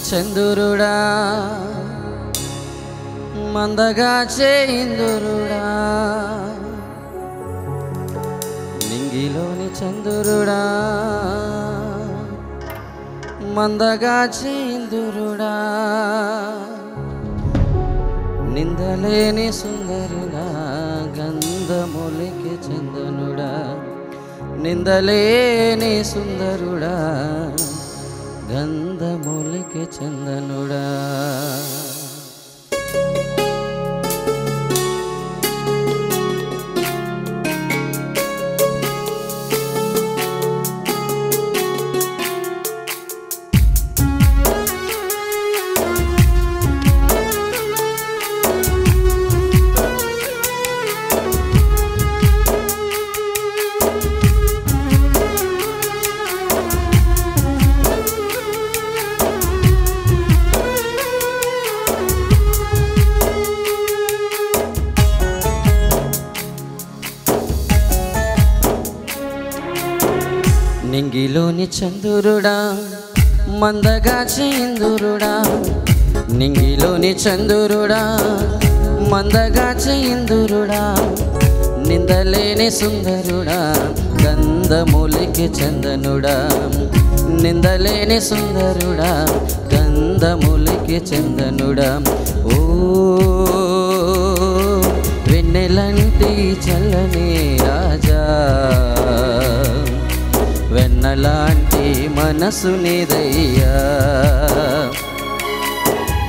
చంద్రుడా మందగా చేయిందురుడా నింగిలోని చంద్రుడా మందగా చేయిందురుడా నిందలేని సుందరుడా గంధములికి చందనుడా నిందలేని సుందరుడా గంధములికి చందనుడా నింగిలోని చంద్రుడా మందగా చేయిందురుడా నింగిలోని చంద్రుడా మందగా చేయిందురుడా నిందలేని సుందరుడా గంధములికి చందనుడా నిందలేని సుందరుడా గంధములికి చందనుడా ఓ వెన్నెలంటి చల్లని రాజా వెన్నలాంటి మనసు నీదయ్యా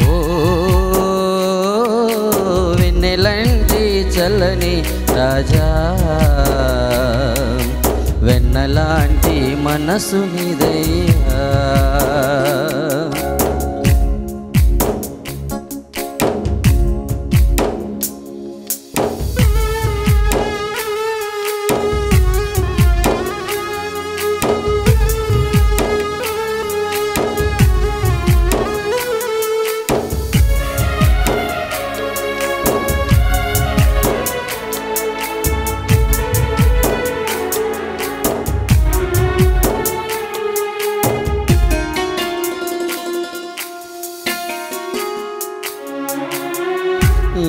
ఓ వెన్నెలంటి చల్లని రాజా వెన్నలాంటి మనసు నీదయ్యా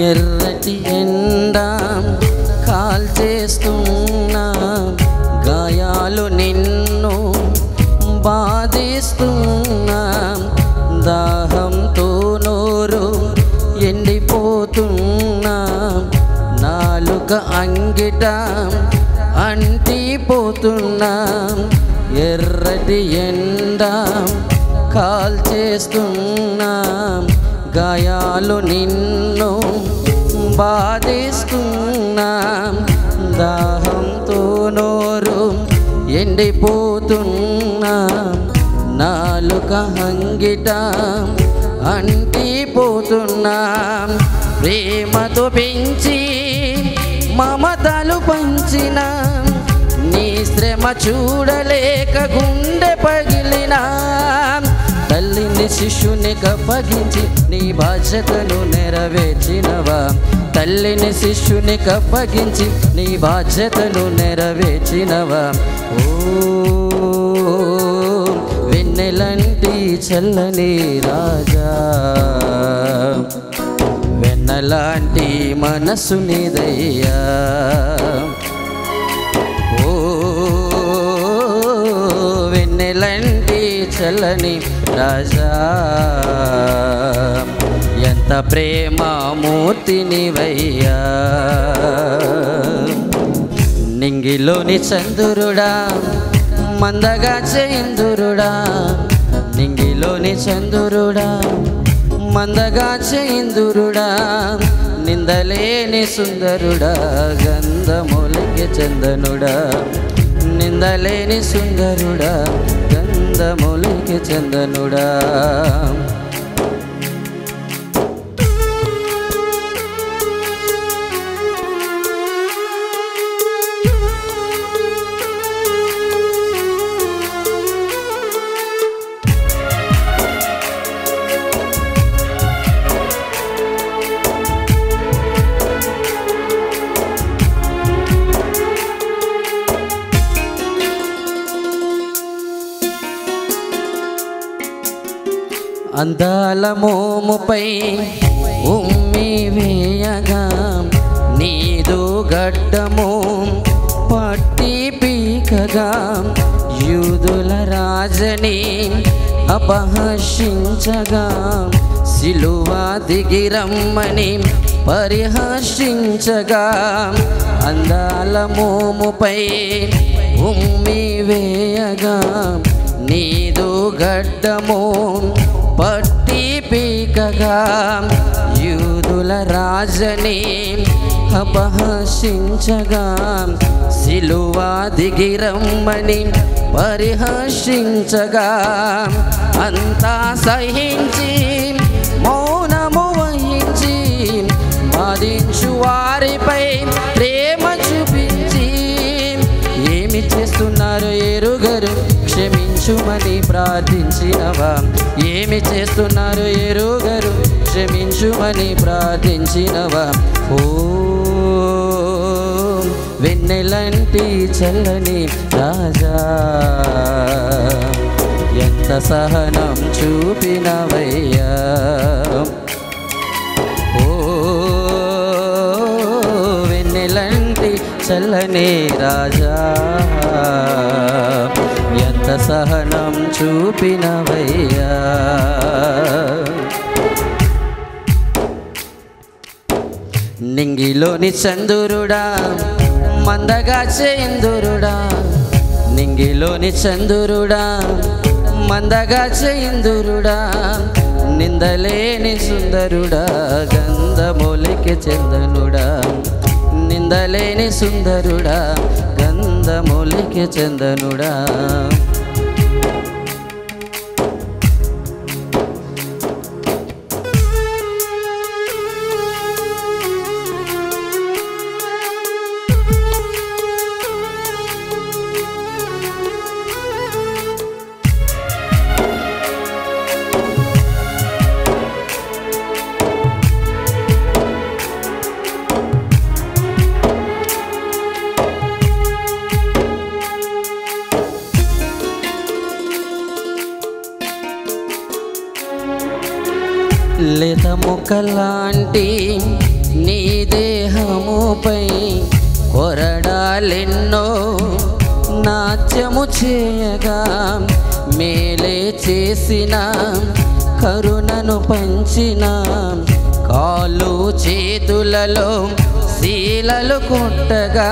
ఎర్రటి ఎండా కాల్చేస్తున్నా గాయాలు నిన్ను బాధిస్తున్నా దాహంతో నోరు ఎండిపోతున్నా నాలుక అంగిట అంటిపోతున్నా ఎర్రటి ఎండా కాల్చేస్తున్నా గాయాలు నిన్ను బాధిస్తున్నా దాహంతో నోరు ఎండిపోతున్నా నాలుక అంగిట అంటిపోతున్నా ప్రేమతో పెంచి మమతలు పంచిన నీ శ్రమ చూడలేక గుండె పగిలినా తల్లిని శిష్యునికి అప్పగించి నీ బాధ్యతను నెరవేర్చినవా తల్లిని శిష్యునికి అప్పగించి నీ బాధ్యతను నెరవేర్చినవా ఓ వెన్నెలంటి చల్లని రాజా వెన్నలాంటి మనసు నీదయ్యా ఓ వెన్నెలంటి చల్లని రాజా ఎంత ప్రేమ మూర్తి నీవయ్యా నింగిలోని చంద్రుడా మందగా చేయిందురుడా నింగిలోని చంద్రుడా మందగా చేయిందురుడా నిందలేని సుందరుడా గంధములికి చందనుడా నిందలేని సుందరుడా గంధములికి చందనుడా అందాల మోముపై ఉమ్మి వేయగా నీదు గడ్డము పట్టి పీకగా యూదుల రాజని అపహర్షించగా సిలువ దిగిరమ్మని పరిహర్షించగా అందాల మోముపై ఉమ్మి వేయగా నీదు గడ్డము పట్టి పీకగా యూదుల రాజని అపహర్షించగా సిలువ దిగిరమ్మని పరిహర్షించగా అంతా సహించి మౌనము వహించి బాధించు వారిపై ప్రేమ చూపించి ఏమి చేస్తున్నారు ఎరుగరు క్షమించుమని ప్రార్థించినవా ఏమి చేస్తున్నారు ఎరుగరు క్షమించుమని ప్రార్థించినవా ఓ వెన్నెలంటి చల్లని రాజా ఎంత సహనం చూపినవయ్యా ఓ వెన్నెలంటి చల్లని రాజా ఎంత సహనం చూపినవయ్యా నింగిలోని చంద్రుడా మందగా చేయిందురుడా నింగిలోని చంద్రుడా మందగా చేయిందురుడా నిందలేని సుందరుడా గంధమూలికి చెందనుడా నిందలేని సుందరుడా గంధమూలికి చెందనుడా లేత ముక్కలాంటి నీ దేహముపై కొరడాలెన్నో నాట్యము చేయగా మేలే చేసిన కరుణను పంచిన కాలు చేతులలో శీలలు కొట్టగా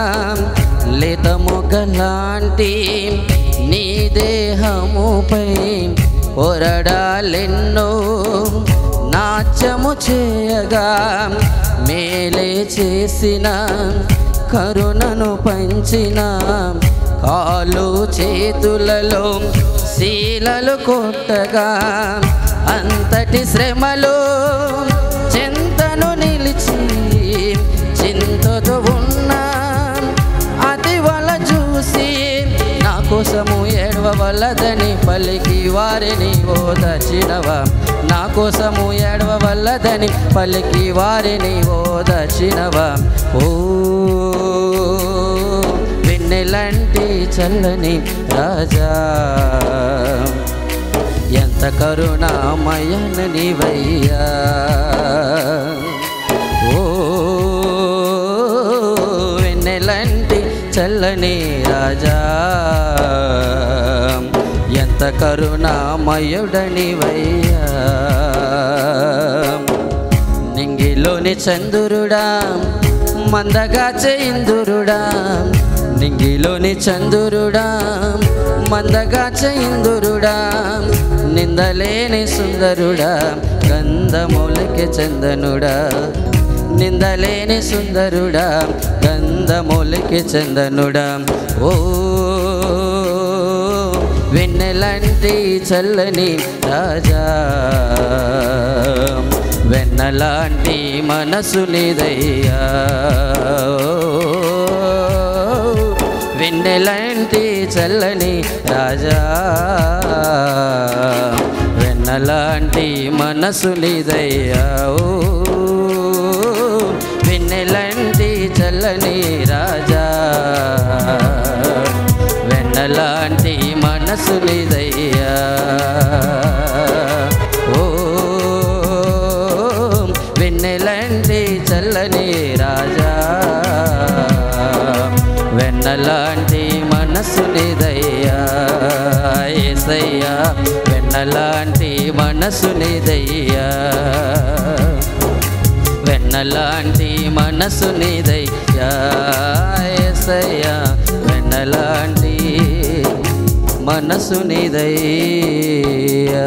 లేత ముక్కలాంటి నీ దేహముపై కొరడాలెన్నో నాట్యము చేయగా మేలే చేసిన కరుణను పంచిన కాలు చేతులలో శీలలు కొట్టగా అంతటి శ్రమలు చింతను నిలిచి చింతతో ఉన్న అతి వల చూసి నా కోసము ఏడవవలదని పలికి వారిని ఓదార్చినవా నా కోసము ఏడవవలదని పలికి వారిని ఓదార్చినవా ఓ వెన్నెలంటి చల్లని రాజా ఎంత కరుణామయన నీవయ్యా ఓ వెన్నెలంటి చల్లని రాజా ఎంత కరుణామయుడనివయ్యా నింగిలోని చంద్రుడా మందగా చేయిందురుడా నింగిలోని చంద్రుడా మందగా చేయిందురుడా నిందలేని సుందరుడా గంధమూలికి చందనుడా నిందలేని సుందరుడా గంధమూలికి చందనుడా ఓ వెన్నెలంటి చల్లని రాజా వెన్నలాంటి మనసు నీదయ్యా వెన్నెలంటి చల్లని రాజా వెన్నలాంటి మనసు నీదయ్యా వెన్నెలంటి చల్లని రాజా వెన్నలాంటి మనసు నీదయ్యా ఓ చల్లని రాజా వెన్నలాంటి మనసు నీదయ్యా యేసయ్యా వెన్నలాంటి మనసు నీదయ్యా వెన్నలాంటి మనసు నీదయ్యా యేసయ్యా వెన్నలాంటి మనసు నీదయ్యా